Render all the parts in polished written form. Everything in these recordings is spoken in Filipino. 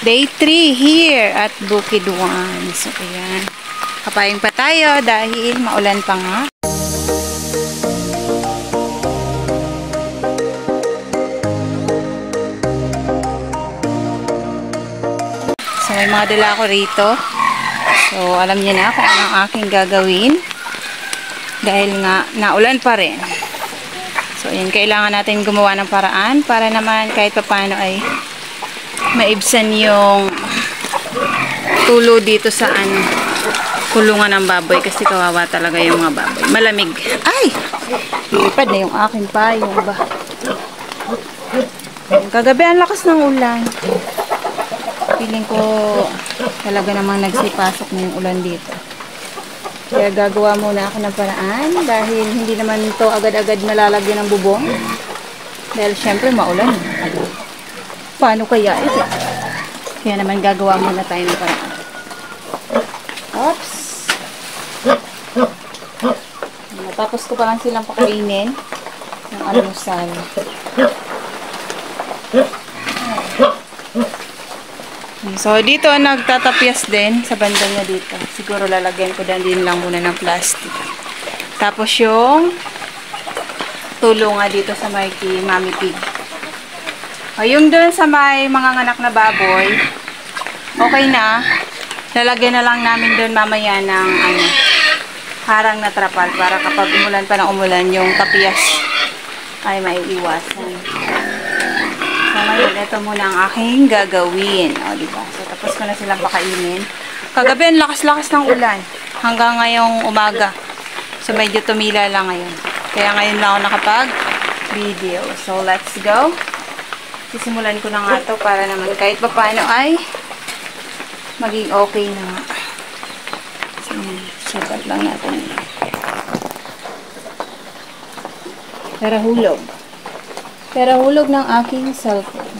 Day 3 here at Bukid 1. So, ayan. Kapayang pa tayo dahil maulan pa nga. So, may mga dala ako rito. So, alam niyo na kung anong aking gagawin. Dahil nga, naulan pa rin. So, ayan. Kailangan natin gumawa ng paraan para naman kahit paano ay maibsan yung tulo dito sa kulungan ng baboy kasi kawawa talaga yung mga baboy. Malamig. Ay! Lipad na yung aking payong ba. Kagabi ang lakas ng ulan. Feeling ko talaga namang nagsipasok na yung ulan dito. Kaya gagawa muna ako ng paraan dahil hindi naman ito agad-agad nalalagyan ng bubong. Dahil syempre maulan. Paano kaya ito? Kaya naman gagawa muna tayo ng paraan. Oops! Tapos ko pa lang silang pakainin ng almusal. So, dito nagtatapyas din sa banda niya dito. Siguro lalagyan ko din lang muna ng plastic. Tapos yung tulo nga dito sa may Mami Pig. O, yung doon sa may mga anak na baboy, okay na. Lalagyan na lang namin doon mamaya ng harang na trapal para kapag umulan pa ng umulan, yung tapyas ay maiiwasan. So, ngayon, ito muna ang aking gagawin. O, diba? So, tapos ko na silang pakainin. Kagabi, ang lakas-lakas ng ulan. Hanggang ngayong umaga. So, medyo tumila lang ngayon. Kaya ngayon lang ako nakapag-video. So, let's go. Sisimulan ko na nga ito para naman kahit pa paano ay maging okay na nga. So, set up lang natin. Para hulog. Para hulog ng aking cellphone.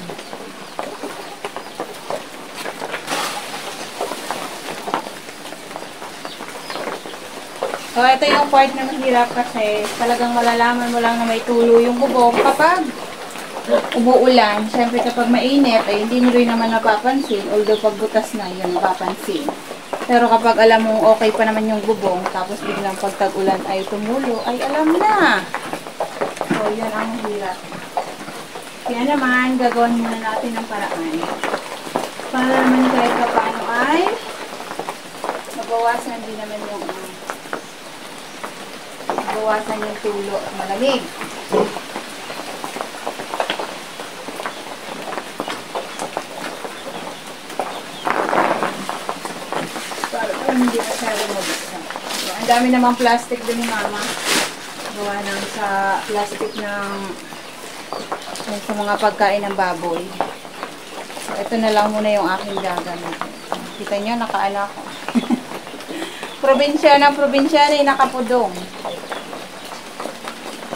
So, ito yung part na mahirap kasi talagang malalaman mo lang na may tulo yung bubong kapag umuulan. Siyempre kapag mainit ay hindi mo rin naman napapansin, although pag butas na yun napapansin. Pero kapag alam mo okay pa naman yung bubong tapos biglang pag tag-ulan ay tumulo, ay alam na. So yan ang hirap. Kaya naman gagawin muna natin ng paraan para naman kahit paano ay mabawasan din naman yung mabawasan yung tulo at malamig. Hindi masyadong mabuksan. So, ang dami namang plastic din ni Mama. Gawa ng sa plastic ng sa mga pagkain ng baboy. So, ito na lang muna yung aking gagamit. Kita nyo, nakaala ko. Probinsya ng probinsya rin, nakapudong.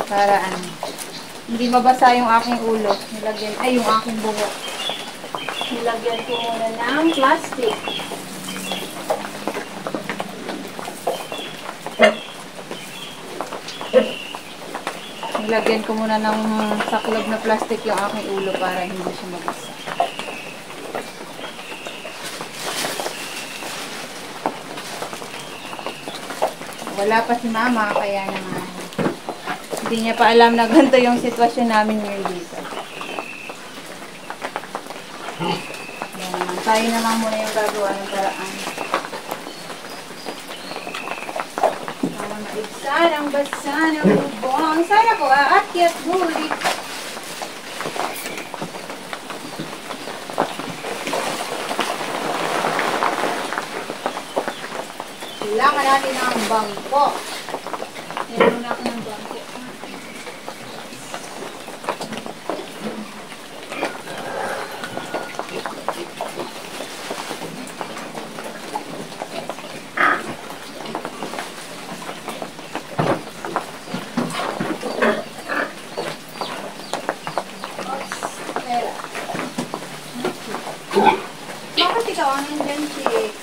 Para hindi mabasa yung aking ulo. Nilagyan, ay yung aking buhok. Nilagyan ko muna ng plastic. Nilagyan ko muna ng saklog na plastic yung aking ulo para hindi siya mabasa. Wala pa si Mama, kaya naman hindi niya pa alam na ganito yung sitwasyon namin ngayon dito. Yan naman. Tayo na lang muna yung gagawa ng paraan. Ang basa ng bubong. Sana ko aakyat huli. Kailangan natin ng bangko. Meron na ako ng bangko. Bakit ikaw ang nandyan, Chick?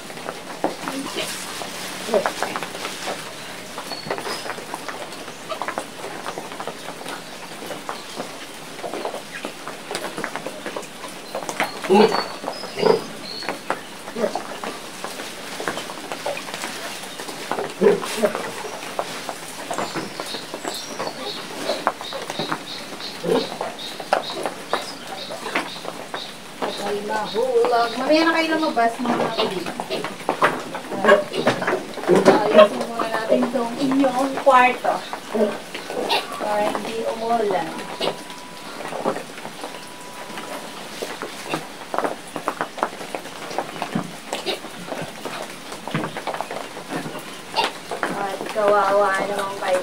Nahulog. Mamaya na kayo lumabas mga kapatid. Ayusin muna natin itong inyong kwarto. Para hindi umulan. At kawawa naman kayo.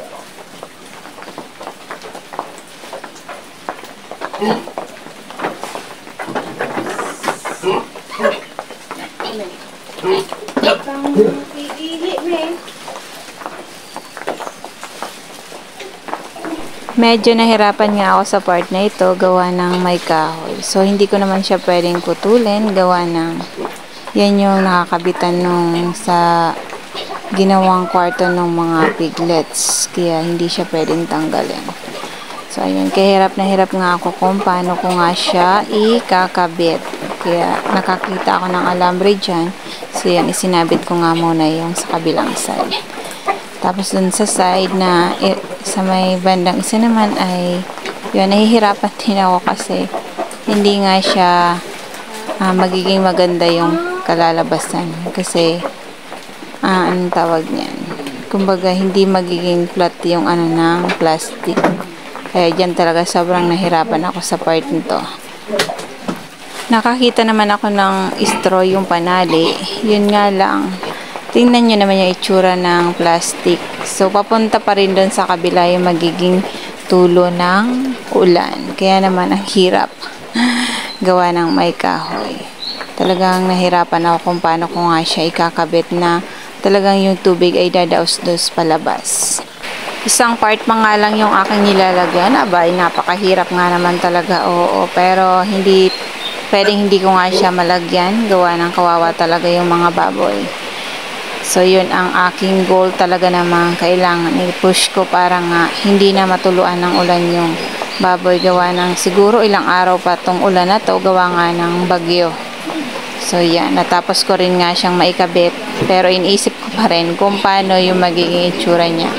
Medyo nahirapan nga ako sa part na ito gawa ng may kahoy. So hindi ko naman siya pwedeng putulin gawa ng yan yung nakakabitan nung sa ginawang kwarto ng mga piglets. Kaya hindi siya pwedeng tanggalin. So ayun, kahirap na hirap nga ako kung paano ko nga siya ikakabit. Kaya nakakita ako ng alambre dyan. So yan, isinabit ko nga muna yung sa kabilang side. Tapos dun sa side na sa may bandang isa naman ay yun, nahihirapan din ako kasi hindi nga siya magiging maganda yung kalalabasan. Kasi anong tawag niyan? Kumbaga hindi magiging flat yung ano ng plastic. Kaya dyan talaga sobrang nahirapan ako sa part nito. Nakakita naman ako ng straw yung panali. Yun nga lang. Tingnan nyo naman yung itsura ng plastic. So, papunta pa rin doon sa kabila yung magiging tulo ng ulan. Kaya naman ang hirap gawa ng may kahoy. Talagang nahirapan ako kung paano ko nga siya ikakabit na talagang yung tubig ay dadaos-dos palabas. Isang part pa nga lang yung aking nilalagyan. Abay, napakahirap nga naman talaga. Oo, pero pwedeng hindi ko nga siya malagyan. Gawa ng kawawa talaga yung mga baboy. So, yun ang aking goal talaga naman. Kailangan i-push ko para nga hindi na matuluan ng ulan yung baboy. Gawa ng siguro ilang araw pa tong ulan na to. Gawa nga ng bagyo. So, yan. Natapos ko rin nga siyang maikabit. Pero iniisip ko pa rin kung paano yung magiging itsura niya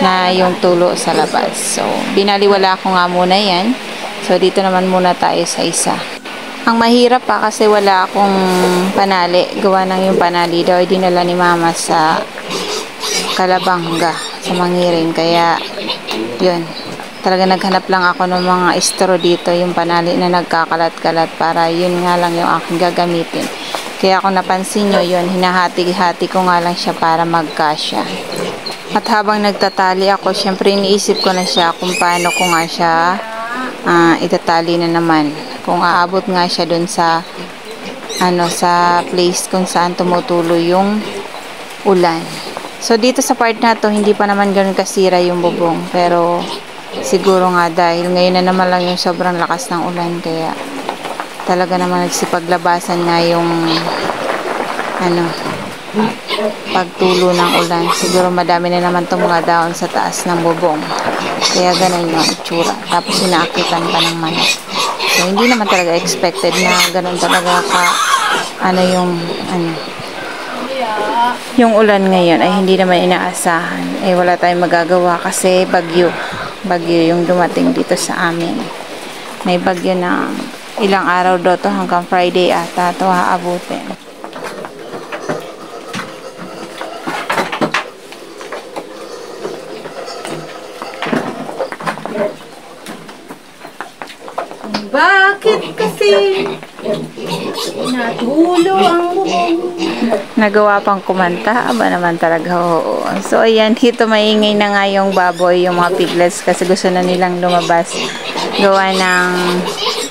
na yung tulo sa labas. So, binaliwala ko nga muna yan. So, dito naman muna tayo sa isa. Ang mahirap pa kasi wala akong panali. Gawa ng yung panali daw ay dinala ni mama sa Kalabanga, sa Mangiring. Kaya, yun. Talaga naghanap lang ako ng mga straw dito, yung panali na nagkakalat-kalat para yun nga lang yung aking gagamitin. Kaya kung napansin nyo yun, hinahati-hati ko nga lang siya para magkasya. At habang nagtatali ako, syempre iniisip ko na siya kung paano ko nga siya itatali na naman. Kung aabot nga siya dun sa sa place kung saan tumutulo yung ulan. So dito sa part na to, hindi pa naman ganoon kasira yung bubong, pero siguro nga dahil ngayon na naman lang yung sobrang lakas ng ulan, kaya talaga naman nagsipaglabasan nga yung pagtulo ng ulan. Siguro madami na naman itong mga daon sa taas ng bubong, kaya ganun yung itsura. Tapos sinaakitan pa ng manok. So hindi naman talaga expected na ganun talaga yung ulan ngayon ay hindi naman inaasahan. Wala tayong magagawa kasi bagyo yung dumating dito sa amin. May bagyo na ilang araw daw to, hanggang Friday ata to aabutin. Bakit kasi natulo ang bubong? Nagawa pang kumanta, aba naman talaga, oo. So ayan, dito maingay na nga yung baboy, yung mga piglets, kasi gusto na nilang lumabas. Gawa ng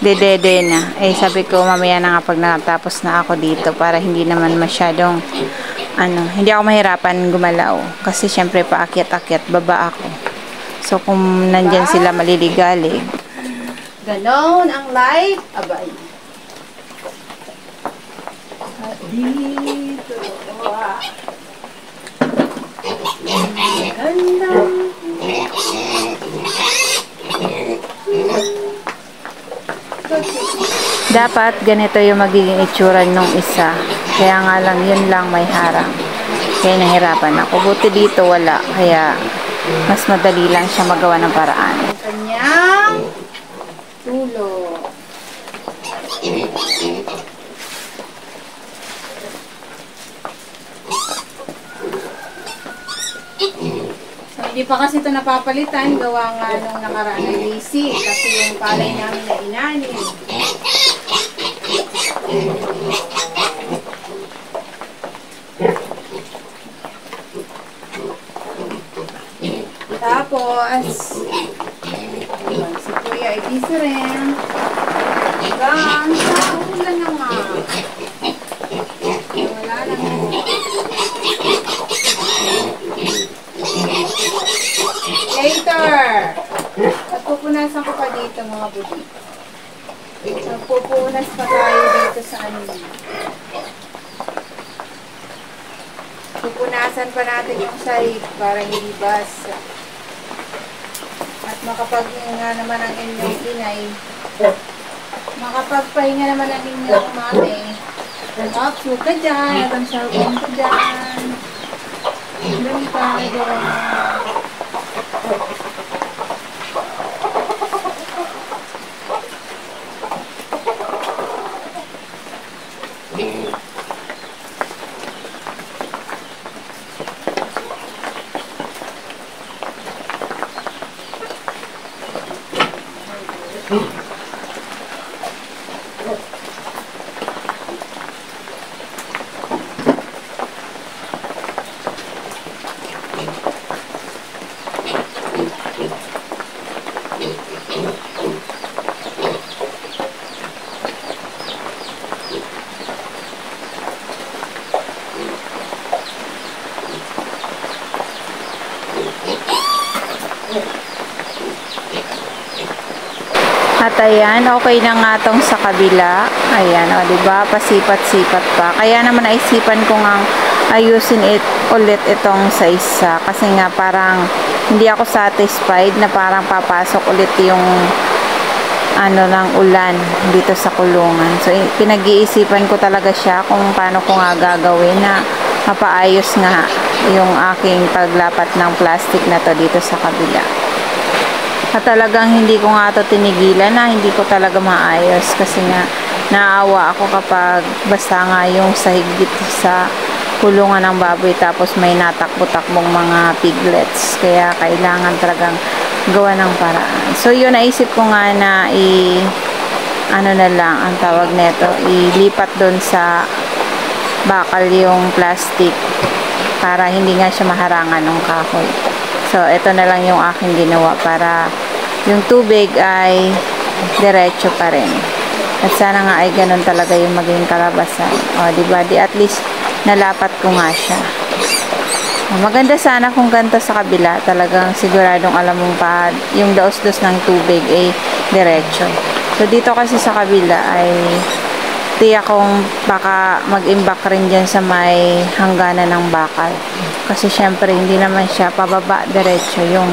dedede na. Sabi ko mamaya na nga pag natapos na ako dito para hindi naman masyadong hindi ako mahirapan gumalaw. Kasi syempre paakyat-akyat, baba ako. So kung nandyan sila maliligalig. Ganon ang life. Abay. At dito. Gandang. Dapat ganito yung magiging itsura nung isa. Kaya nga lang, yun lang may harang. Kaya nahirapan ako. Buti dito wala. Kaya mas madali lang siya magawa ng paraan. Kanyang tulo. Hindi pa kasi ito napapalitan, gawa nga nung nakaraan ay easy. Kasi yung palay namin na inanin. Tapos, si Kuya ay busy rin. Hanggang sa ulan na nga. Wala lang mo. Later! At pupunasan ko pa dito mga buti. Pupunas pa tayo dito sa ano. Pupunasan pa natin yung sahig para hindi basa. At makapaghinga naman ang inyong inay. Makapagpahinga naman ang inyong mami. Upload ka dyan, at ang cellphone ka dyan. Dami ka, dyan. At ayan, okay na nga tong sa kabila. Ayan, o, diba? Pasipat-sipat pa. Kaya naman naisipan ko nga ayusin ulit itong sa isa. Kasi nga parang hindi ako satisfied na parang papasok ulit yung ano ng ulan dito sa kulungan. So, pinag-iisipan ko talaga siya kung paano ko nga gagawin na mapaayos nga yung aking paglapat ng plastic na to dito sa kabila. At talagang hindi ko nga ito tinigilan na hindi ko talaga maayos kasi nga naawa ako kapag basta nga yung sahig dito sa kulungan ng baboy tapos may natakbo-takbong mga piglets. Kaya kailangan talagang gawa ng paraan. So yun, naisip ko nga na ano na lang ang tawag neto, ilipat doon sa bakal yung plastic para hindi nga siya maharangan ng kahoy. So ito na lang yung aking ginawa para yung tubig ay diretso pa rin. At sana nga ay ganun talaga yung maging kalabasan. O, diba? Di at least nalapat ko nga siya. Maganda sana kung ganito sa kabila. Talagang siguradong alam mong pa yung daos-dos ng tubig ay diretso. So, dito kasi sa kabila ay tiyak kong baka mag-imbak rin dyan sa may hangganan ng bakal. Kasi syempre hindi naman siya pababa diretso yung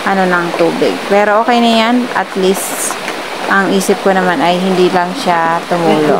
ano ng tubig. Pero okay na yan. At least ang isip ko naman ay hindi lang siya tumulo.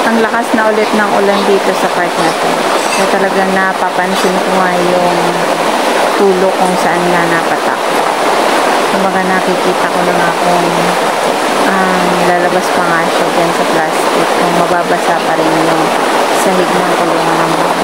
Ang lakas na ulit ng ulan dito sa part na to. Kaya talagang napapansin ko nga yung tulo kung saan nga napatak. Kumbaga nakikita ko na nga kung lalabas pa nga siya dyan sa plastic. Kung mababasa pa rin yung sahig ng kulungan ng bahay.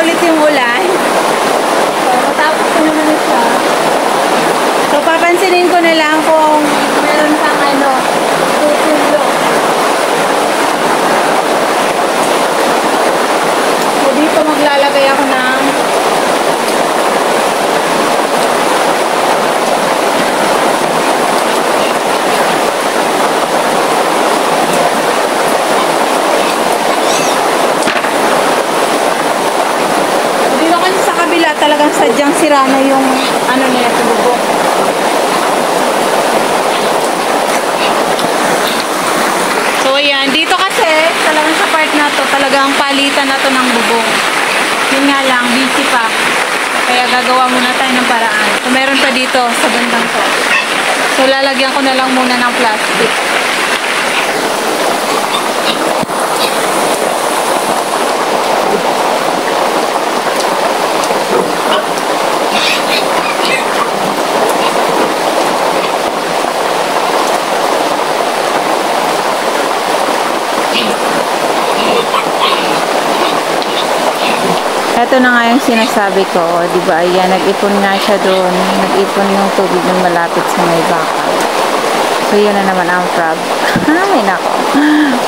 ulit yung ulan. So, matapos ko naman na siya. So, papansinin ko na lang kung meron kang tutulo. So, dito maglalagay ako ng talagang sadyang sira na yung nila sa bubong. So ayan, dito kasi talagang sa part na to talagang palitan na to ng bubong. Yun nga lang, busy pa. Kaya gagawa muna tayo ng paraan. So meron pa dito sa bandang to. So lalagyan ko na lang muna ng plastic. Ito na nga yung sinasabi ko, di ba? Ayan, nag-ipon nga siya doon. Nag-ipon yung tubig ng malapit sa may bakal. So, yun na naman ang frog. Ay, nako.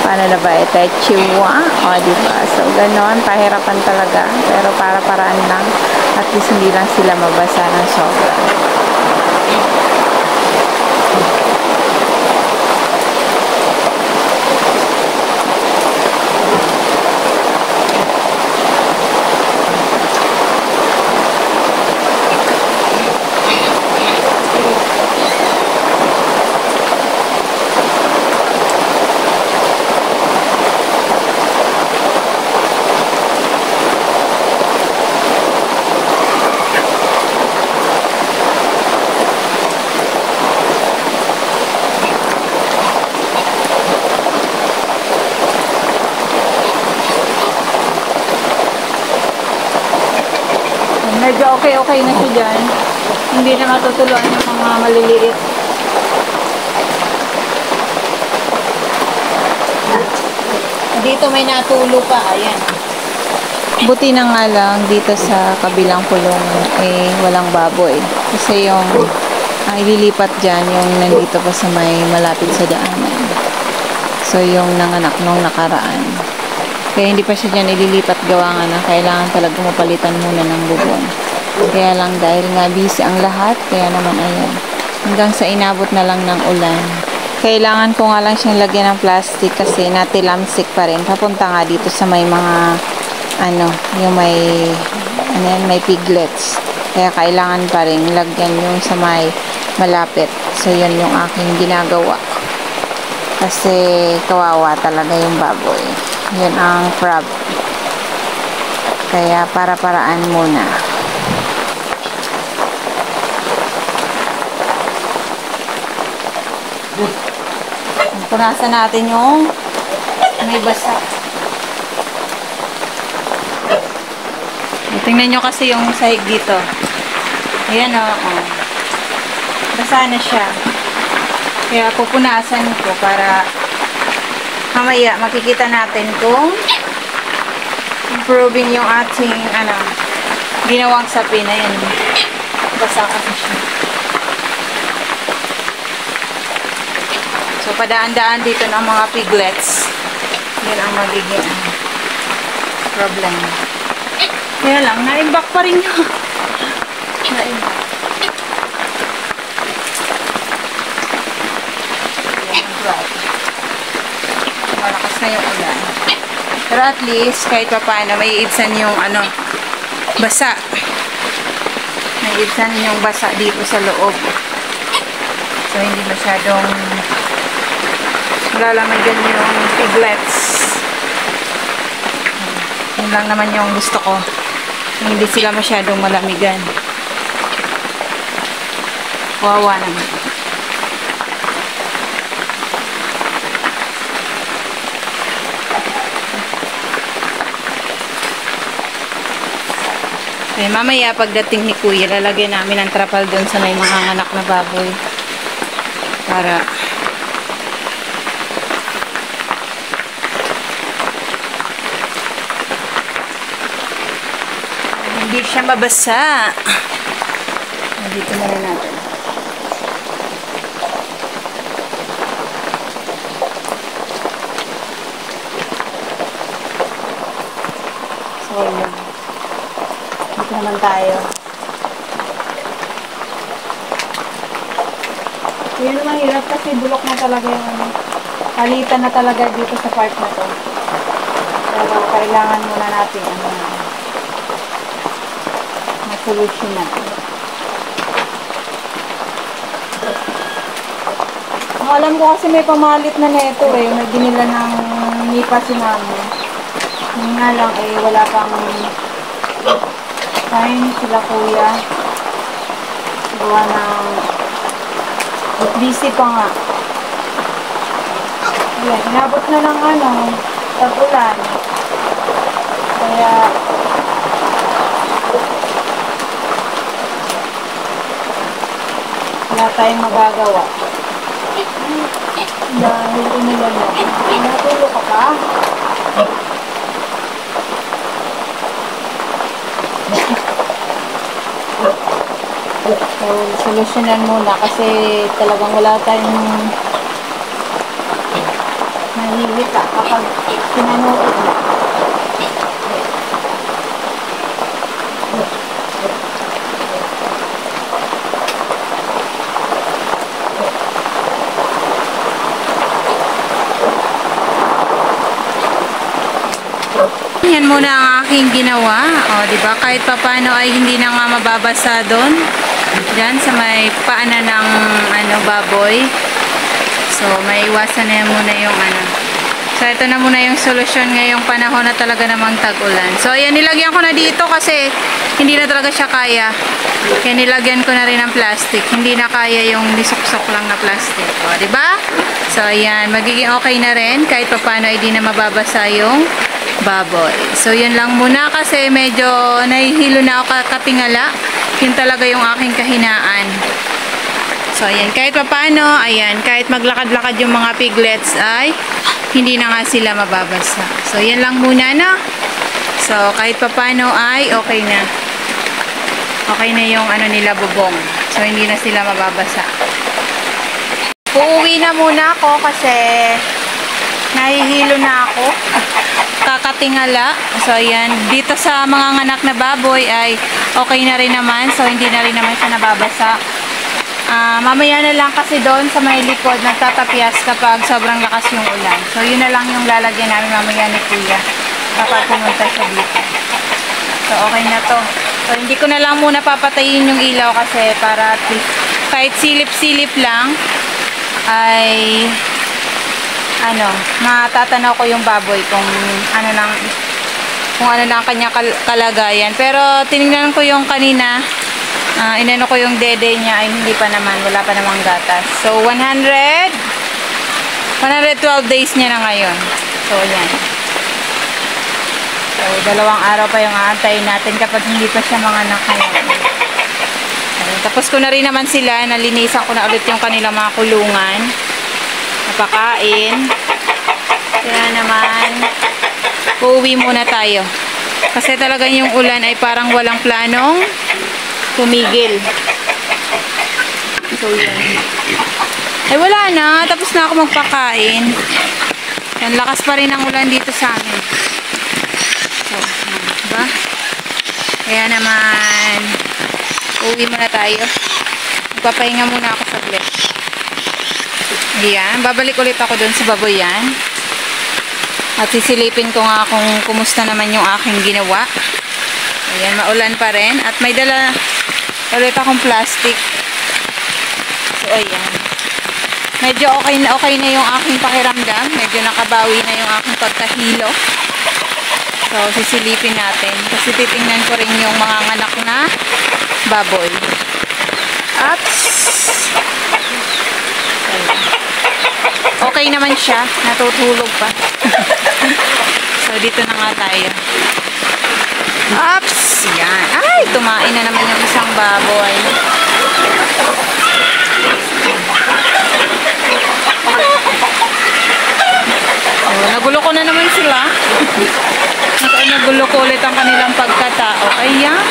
Paano na ba ito? Chiwa? O, di ba? So, ganon. Pahirapan talaga. Pero para-paraan lang. At least hindi lang sila mabasa ng sobra. Medyo okay na siya dyan. Hindi na matutuluan yung mga maliliit. Dito may natulo pa. Ayan. Buti na nga lang dito sa kabilang kulungan walang baboy. Kasi yung ililipat dyan yung nandito pa sa may malapit sa daanan. So yung nanganak nung nakaraan. Kaya hindi pa siya dyan ililipat gawa nga na kailangan talaga mapalitan muna ng bubong. Kaya lang dahil nga busy ang lahat, kaya naman ayan. Hanggang sa inabot na lang ng ulan. Kailangan ko nga lang siyang lagyan ng plastic kasi natilamsik pa rin. Papunta nga dito sa may mga yung may piglets. Kaya kailangan pa rin lagyan yung sa may malapit. So yun yung aking ginagawa. Kasi kawawa talaga yung baboy. Yun ang frog. Kaya para-paraan muna. Punasan natin yung may basa. Tingnan nyo kasi yung sahig dito. Ayan o. Basa na siya. Kaya pupunasan ko para mamaya makikita natin kung improving yung ating ginawang sapin. Ayan. Basa kasi siya. So, padaan-daan dito ng mga piglets. Yan ang magiging problem. Kaya lang, naimbak pa rin yun. Naimbak. Malakas na yung ulan. Pero at least, kahit pa paano, may iibsan yung basa. May iibsan yung basa dito sa loob. So, hindi masyadong lalamigan yung piglets. Yun lang naman yung gusto ko. Hindi sila masyadong malamigan. Wawa naman. Okay, mamaya pagdating ni Kuya, lalagyan namin ang trapal doon sa may mga anak na baboy. Para hindi siya mabasa. Dito muna natin. So, yun. Dito naman tayo. Yun naman hirap kasi bulok na talaga yung ano. Palitan na talaga dito sa part na to. Pero kailangan muna natin mag-solution na. Alam ko kasi may pamalit na neto eh. May binila ng nipa si mama. Yung nga lang eh, wala pang time sila kuya. Gawa ng busy pa nga. Ayan, inabot na ng tag-ulan. Kaya wala tayong magagawa. Dahil umulan na. Natulog ka pa? So, solusyonan muna kasi talagang wala tayong nahihita kapag pinanood na. Yan muna ang aking ginawa. O, diba? Kahit papano ay hindi na nga mababasa doon. Diyan sa may paanan ng baboy. So, may iwasan na yan muna yung So, ito na muna yung solusyon ngayong panahon na talaga namang tag-ulan. So, ayan, nilagyan ko na dito kasi hindi na talaga siya kaya. Kaya nilagyan ko na rin ng plastic. Hindi na kaya yung lisok-sok lang na plastic. O, diba? So, ayan, magiging okay na rin kahit papano ay di na mababasa yung baboy. So, yun lang muna kasi medyo nahihilo na ako katingala. Yun talaga yung aking kahinaan. So, ayan. Kahit paano, ayan, kahit maglakad-lakad yung mga piglets ay hindi na nga sila mababasa. So, yan lang muna, no? So, kahit paano ay okay na. Okay na yung nila bubong. So, hindi na sila mababasa. Uuwi na muna ako kasi nahihilo na ako. Kakatingala. So, ayan. Dito sa mga anak na baboy ay okay na rin naman. So, hindi na rin naman siya nababasa. Mamaya na lang kasi doon sa may likod nagtatapyas kapag sobrang lakas yung ulan. So, yun na lang yung lalagyan namin mamaya ni Kuya kapag pumunta siya dito. So, okay na to. So, hindi ko na lang muna papatayin yung ilaw kasi para at least kahit silip-silip lang ay matatanaw ko yung baboy kung ano lang kanya kalagayan. Pero tinignan ko yung kanina, inano ko yung dede niya ay hindi pa naman, wala pa namang gatas. So 112 days niya na ngayon. So yan. So 2 araw pa yung aantayin natin kapag hindi pa siya manganak ngayon. Tapos ko na rin naman sila, nalinisan ko na ulit yung kanilang mga kulungan. Napakain. Kaya naman, uuwi muna tayo. Kasi talagang yung ulan ay parang walang planong tumigil. So, yan. Ay, wala na. Tapos na ako magpakain. Yan, lakas pa rin ang ulan dito sa amin. So, diba? Kaya naman, uuwi muna tayo. Magpapahinga muna ako saglit. Ayan, babalik ulit ako dun sa baboyan. At sisilipin ko nga kung kumusta naman yung aking ginawa. Ayan, maulan pa rin. At may dala ulit akong plastic. So, ayan. Medyo okay na yung aking pakiramdam. Medyo nakabawi na yung aking pagkahilo. So, sisilipin natin. Kasi titingnan ko rin yung mga anak na baboy. Ups! Okay naman siya. Natutulog pa. So, dito na nga tayo. Ups! Yan. Ay, tumain na naman yung isang baboy. So, nagulo ko na naman sila. Nagulo ko ulit ang kanilang pagkatao. Ayan.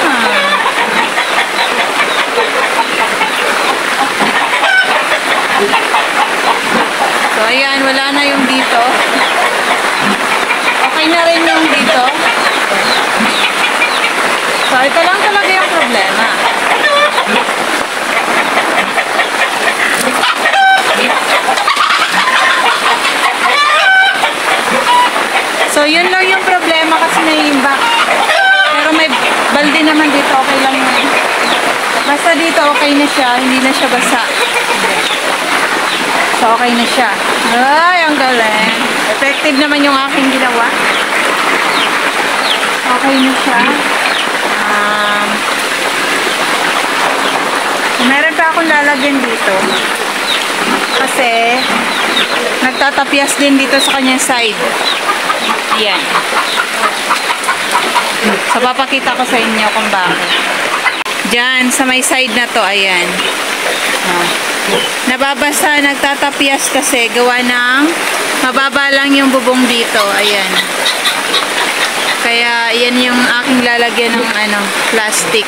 okay na siya. Hindi na siya basa. So, okay na siya. Ay, ang galing. Effective naman yung aking ginawa. Okay na siya. Meron pa akong lalagyan dito. Kasi, nagtatapyas din dito sa kanyang side. Ayan. So, papakita ko sa inyo kung bakit. Diyan, sa may side na to, ayan. Nababasa, nagtatapyas kasi gawa ng mababa lang yung bubong dito. Ayan. Kaya, yan yung aking lalagyan ng plastic.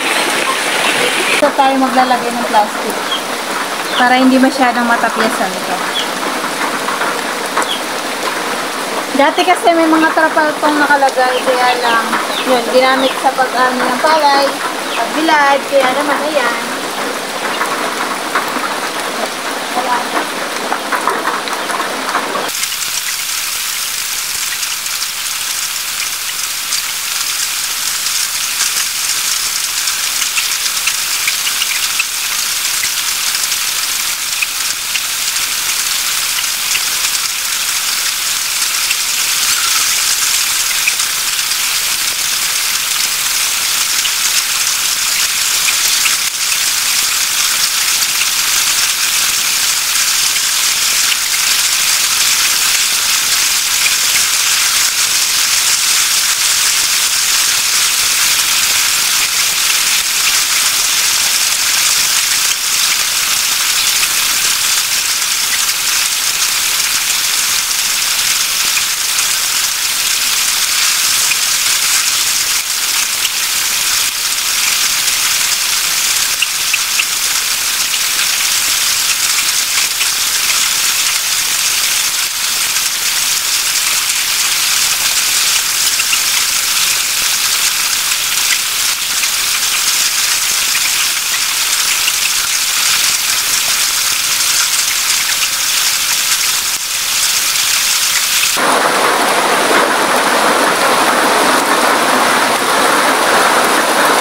So, tayo maglalagay ng plastic. Para hindi masyadong matapyasan ito. Dati kasi may mga trapal pang nakalagay, kaya lang, yun, ginamit sa pag-ano ng palay, pagbilad, kaya naman, ayan. Wala na.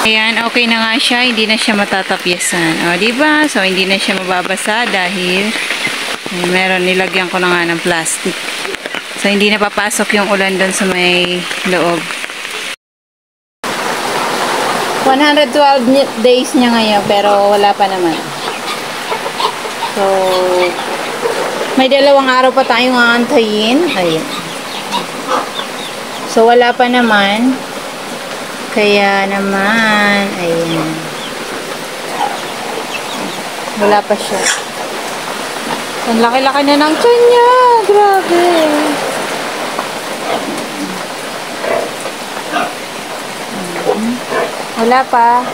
Ayan, okay na nga siya. Hindi na siya matatapyasan. O, diba? So, hindi na siya mababasa dahil meron, nilagyan ko na nga ng plastic. So, hindi na papasok yung ulan doon sa may loob. 112 days niya ngayon, pero wala pa naman. So, may 2 araw pa tayong aantayin. Ayan. So, wala pa naman. Kaya naman, ayan. Wala pa siya. Ang laki-laki na ng tiyan niya. Grabe. Wala pa.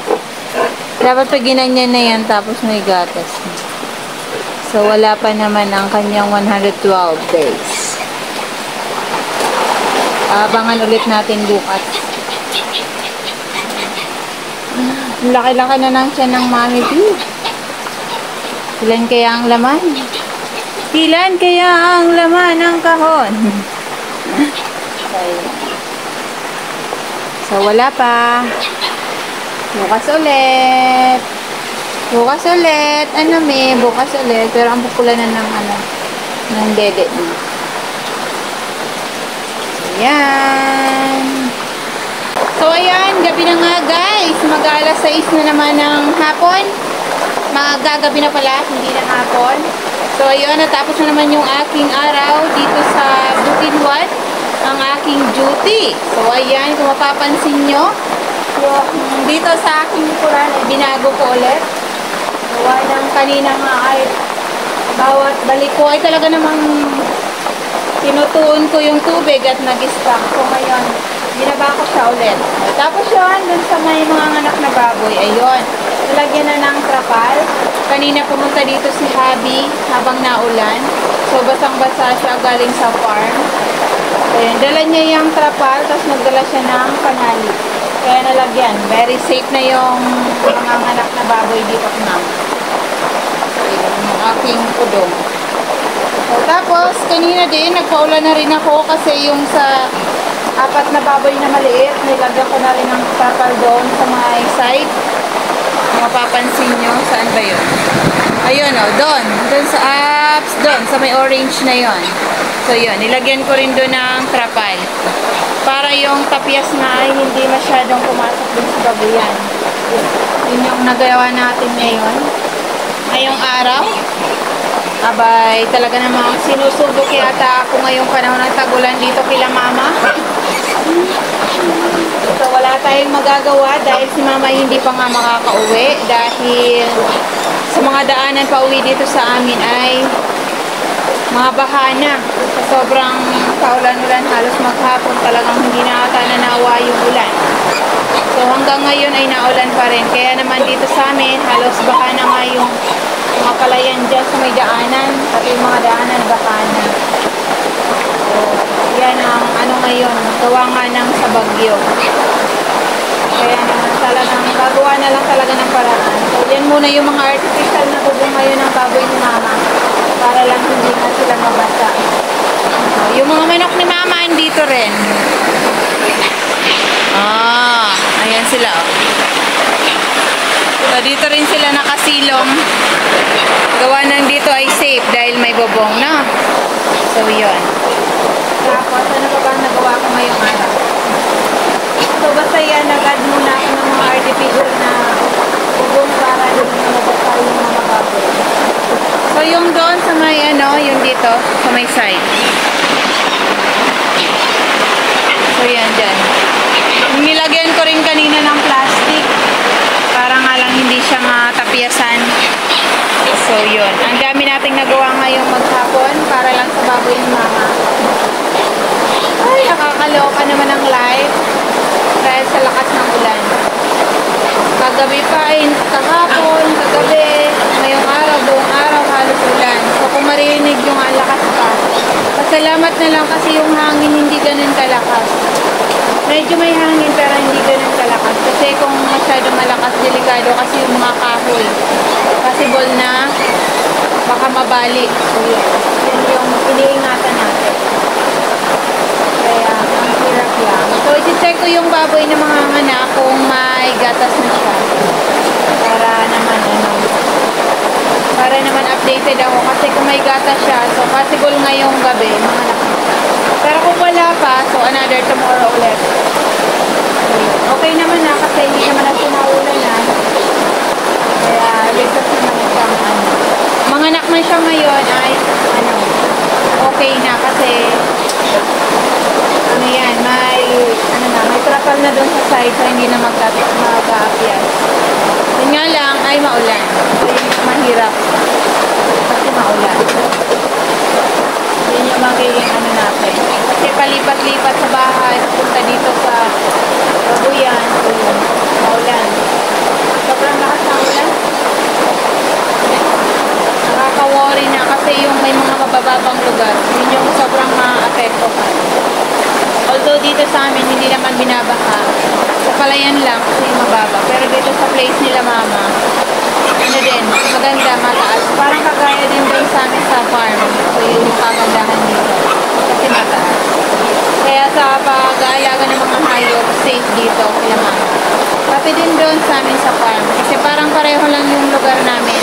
Dapat pag ginanyan na yan, tapos may gatas. So, wala pa naman ang kanyang 112 days. Abangan ulit natin bukas. Laki-laki na lang siya ng Mami P. Ilan kaya ang laman? Ilan kaya ang laman ng kahon? So, wala pa. Bukas ulit. Bukas ulit. Ano may? Bukas ulit. Pero ang pupula na ng dede niya. So, yan. So, ayan, gabi na nga guys. Mag-aalas 6 na naman ng hapon. Magagabi na pala, hindi na hapon. So, ayun, natapos na naman yung aking araw dito sa Bukidnon, ang aking duty. So, ayan, kung mapapansin nyo, dito sa aking likuran ay binago ko ulit. Gawa ng kanina nga ay bawat balik ko ay talaga namang tinutuon ko yung tubig at nag-stop. So, ngayon, binaba ko siya ulit. Tapos yun, dun sa may mga anak na baboy, ayun, nalagyan na ng trapal. Kanina pumunta dito si Habi habang naulan. So, basang-basa siya galing sa farm. Ayun, dala niya yung trapal, tapos nagdala siya ng panali. Kaya nalagyan. Very safe na yung mga anak na baboy dito ko naman. Ayun, yung aking udong. So, tapos, kanina din, nagpaulan na rin ako kasi yung sa 4 na baboy na maliit, nilagyan ko na rin ng trapal doon sa mga side. Kung mapapansin nyo, saan ba yun? Ayun o, doon. Doon sa apps, doon. Sa may orange na yon. So yun, nilagyan ko rin doon ng trapal. Para yung tapyas na ay hindi masyadong pumasok dun sa babuyan. Yun yung nagawa natin ngayon. Ngayong araw. Abay, talaga namang sinusubok yata ako ngayong panahon ng tagulan dito kila mama. So wala tayong magagawa dahil si mama hindi pa nga makakauwi dahil sa mga daanan pa uwi dito sa amin ay mga bahana. Sa sobrang paulan-ulan halos maghapon talagang hindi na ata nanawa yung ulan. So hanggang ngayon ay naulan pa rin. Kaya naman dito sa amin halos bahana nga yung mga palayan dyan sa may daanan. Pati yung mga daanan bahana. So yan ang ano ngayon. Gawa nga ng sa bagyo. Kaya naman talagang gagawa na lang talaga ng paraan. So yan muna yung mga artificial na bubong ngayon ng baboy ni mama. Para lang hindi na sila mabasa. Yung mga manok ni mama andito rin. Ayan sila. So dito rin sila nakasilong. Gawa ng dito ay safe dahil may bubong na. So yun. Tapos ano pa ba nagawa ko ngayong araw? So basta yan, nag-add muna ako ng mga artificial na bubong para hindi na mabasa yung mga baboy. So yung doon sa may ano, yung dito, sa may side. So yan dyan. Nilagyan ko rin kanina ng plastic para nga lang hindi siya matapyasan. So yun. Ang dami nating nagawa ngayong maghapon para lang sa baboy ni mama. Ay, nakakaloka naman ang life dahil sa lakas ng ulan. Kagabi pa ay kahapon, kagabi, ngayong araw, buong araw, halos ulan. So kung marinig yung lakas pa, pasalamat na lang kasi yung hangin hindi ganun kalakas. Medyo may hangin pero hindi ganun kalakas. Kasi kung masyadong malakas, delikado kasi yung mga kahoy. Possible na baka mabali. So yun yung iniingatan natin. Kaya ang hirap lang. So isi-check ko yung baboy ng mga anak kung may gatas na siya. Para naman updated ako kasi kung may gatas siya, so possible ngayong gabi mga anak. Pero kung wala pa, so another tomorrow ulit. Okay naman na kasi hindi naman na sinaulan na. Kaya ligtas naman siyang mga anak man siya ngayon ay okay na kasi yan, may trapal na doon sa side so hindi na mag-aakyat. Yun nga lang ay maulan. So yun yung mahirap kasi maulan. Yun yung magiging natin. Kasi palipat-lipat sa bahay, punta dito sa babuyan. So yun, maulan. Sobrang lakas ng ulan. Nakaka-worry na kasi yung may mga mabababang lugar. Yun yung sobrang ma-apektuhan. Although dito sa amin, hindi naman binabaha. Sa palayan lang kasi mababa. Pero dito sa place nila mama, din, maganda, mataas. Parang kagaya din doon sa amin sa farm. So yun yung kagandahan dito. Kasi mataas. Kaya sa pag-aalaga ng mga hayop, safe dito kila mama. Pati din doon sa amin sa farm. Kasi parang pareho lang yung lugar namin.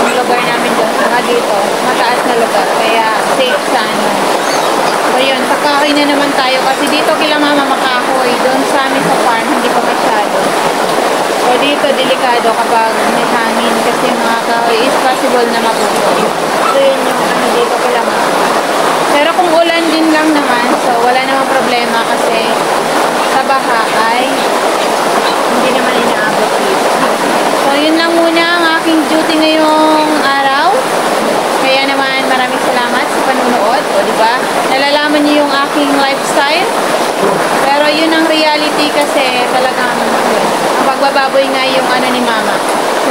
Yung lugar namin doon, saka dito, mataas na lugar. Kaya safe sa So yun, sa kahoy na naman tayo kasi dito kila mama makahoy. Doon sa amin sa farm, hindi pa masyado. So dito, delikado kapag may hangin kasi mga kahoy is possible na maputol. So yun yung dito kila mama. Pero kung ulan din lang naman, so wala namang problema kasi sa baha ay hindi naman inaabot dito. So yun lang muna ang aking duty ngayong araw. Kaya naman maraming salamat sa panunood. O diba? Nalalaman niyo yung aking lifestyle. Pero yun ang reality kasi talagang ang pagbababoy nga yung ni mama.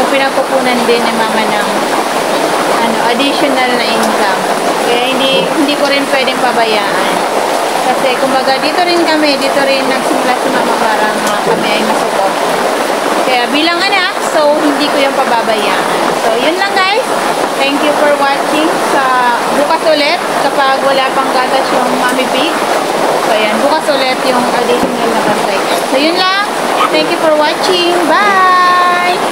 Yung pinagpupunan din ni mama ng additional na income. Kaya hindi ko rin pwedeng pabayaan. Kasi kumbaga dito rin nagsimula si mama para kami ay masuport. Kaya bilang anak, so hindi ko yung pababayaan. So yun lang guys. Thank you for watching. Sa bukas ulit kapag wala pang gatas yung Mommy Pig. So yan, bukas ulit yung additional na bantay. So yun lang. Thank you for watching. Bye!